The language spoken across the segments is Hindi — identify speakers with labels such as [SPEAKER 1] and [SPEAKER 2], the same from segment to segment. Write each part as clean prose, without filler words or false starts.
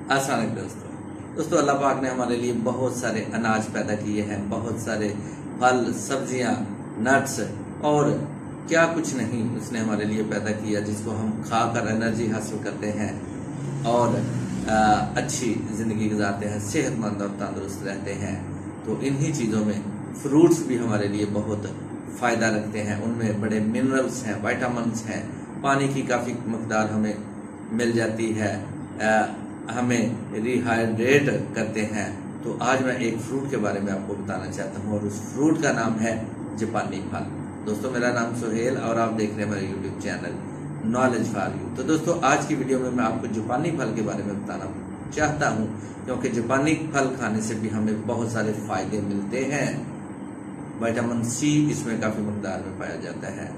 [SPEAKER 1] आसान दोस्तों अल्लाह पाक ने हमारे लिए बहुत सारे अनाज पैदा किए हैं, बहुत सारे फल, सब्जियां, नट्स और क्या कुछ नहीं उसने हमारे लिए पैदा किया, जिसको हम खाकर एनर्जी हासिल करते हैं और अच्छी ज़िंदगी गुजारते हैं, सेहतमंद और तंदुरुस्त रहते हैं। तो इन्हीं चीज़ों में फ्रूट्स भी हमारे लिए बहुत फ़ायदा रखते हैं। उनमें बड़े मिनरल्स हैं, विटामिन्स हैं, पानी की काफ़ी मकदार हमें मिल जाती है, हमें रिहाइड्रेट करते हैं। तो आज मैं एक फ्रूट के बारे में आपको बताना चाहता हूँ और उस फ्रूट का नाम है जापानी फल। दोस्तों मेरा नाम सुहेल और आप देख रहे हैं मेरा YouTube channel knowledge for you. तो दोस्तों आज की वीडियो में मैं आपको जापानी फल के बारे में बताना चाहता हूँ, क्योंकि जापानी फल खाने से भी हमें बहुत सारे फायदे मिलते हैं। विटामिन सी इसमें काफ़ी मकदार में पाया जाता है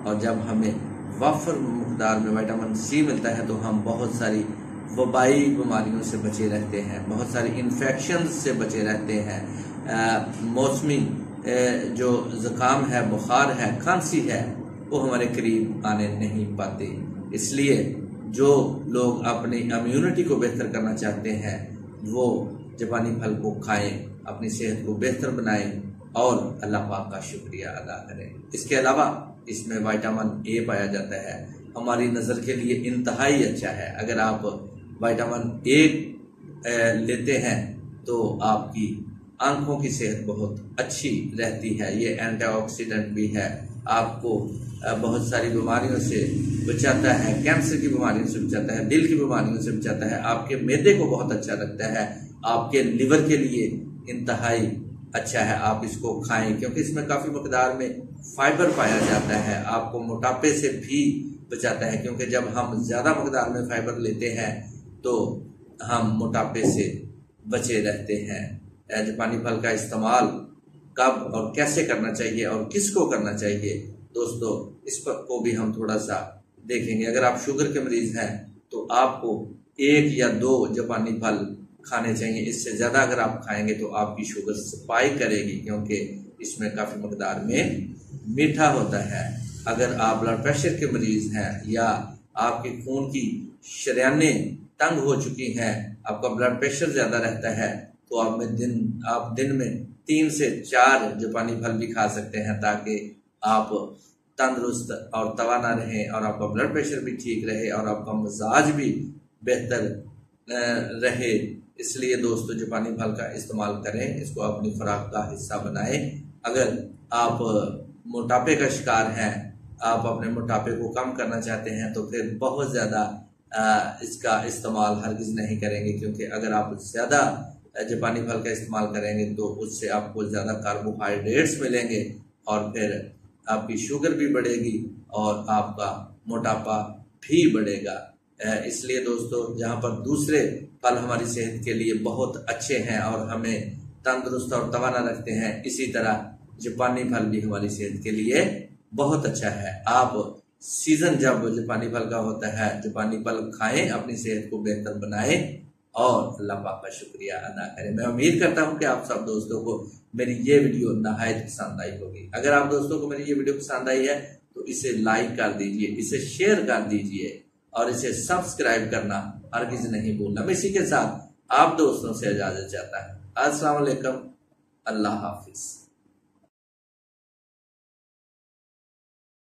[SPEAKER 1] और जब हमें वाफर मकदार में विटामिन सी मिलता है तो हम बहुत सारी वबाई बीमारियों से बचे रहते हैं, बहुत सारी इन्फेक्शन से बचे रहते हैं। मौसमी जो ज़ुकाम है, बुखार है, खांसी है, वो हमारे करीब आने नहीं पाते। इसलिए जो लोग अपनी इम्यूनिटी को बेहतर करना चाहते हैं वो जापानी फल को खाएं, अपनी सेहत को बेहतर बनाएं और अल्लाह पाक का शुक्रिया अदा करें। इसके अलावा इसमें विटामिन ए पाया जाता है, हमारी नज़र के लिए इंतहाई अच्छा है। अगर आप विटामिन ए लेते हैं तो आपकी आंखों की सेहत बहुत अच्छी रहती है। ये एंटीऑक्सीडेंट भी है, आपको बहुत सारी बीमारियों से बचाता है, कैंसर की बीमारियों से बचाता है, दिल की बीमारियों से बचाता है, आपके मैदे को बहुत अच्छा रखता है, आपके लिवर के लिए इंतहाई अच्छा है। आप इसको खाएं क्योंकि इसमें काफ़ी मकदार में फाइबर पाया जाता है, आपको मोटापे से भी बचाता है, क्योंकि जब हम ज़्यादा मकदार में फाइबर लेते हैं तो हम मोटापे से बचे रहते हैं। जापानी फल का इस्तेमाल कब और कैसे करना चाहिए और किसको करना चाहिए दोस्तों, इस पर को भी हम थोड़ा सा देखेंगे। अगर आप शुगर के मरीज हैं तो आपको 1 या 2 जापानी फल खाने चाहिए। इससे ज़्यादा अगर आप खाएंगे तो आपकी शुगर स्पाइक करेगी, क्योंकि इसमें काफ़ी मकदार में मीठा होता है। अगर आप ब्लड प्रेशर के मरीज हैं या आपके खून की शरीयानें तंग हो चुकी हैं, आपका ब्लड प्रेशर ज़्यादा रहता है, तो आप दिन में 3 से 4 जापानी फल भी खा सकते हैं, ताकि आप तंदुरुस्त और तवाना रहें और आपका ब्लड प्रेशर भी ठीक रहे और आपका मिजाज भी बेहतर रहे। इसलिए दोस्तों जापानी फल का इस्तेमाल करें, इसको अपनी खुराक का हिस्सा बनाएं। अगर आप मोटापे का शिकार हैं, आप अपने मोटापे को कम करना चाहते हैं, तो फिर बहुत ज़्यादा इसका इस्तेमाल हरगिज़ नहीं करेंगे, क्योंकि अगर आप ज़्यादा जापानी फल का इस्तेमाल करेंगे तो उससे आपको ज़्यादा कार्बोहाइड्रेट्स मिलेंगे और फिर आपकी शुगर भी बढ़ेगी और आपका मोटापा भी बढ़ेगा। इसलिए दोस्तों जहाँ पर दूसरे फल हमारी सेहत के लिए बहुत अच्छे हैं और हमें तंदुरुस्त और तवाना रखते हैं, इसी तरह जापानी फल भी हमारी सेहत के लिए बहुत अच्छा है। आप सीजन जब जापानी फल का होता है, जापानी फल खाएं, अपनी सेहत को बेहतर बनाएं और अल्लाह पाक का शुक्रिया अदा करें। मैं उम्मीद करता हूं कि आप सब दोस्तों को मेरी ये वीडियो नहायत पसंद आई होगी। अगर आप दोस्तों को मेरी ये वीडियो पसंद आई है तो इसे लाइक कर दीजिए, इसे शेयर कर दीजिए और इसे सब्सक्राइब करना हरगिज़ नहीं भूलना। मैं इसी के साथ आप दोस्तों से इजाजत चाहता हूं। अस्सलाम वालेकुम, अल्लाह हाफिज।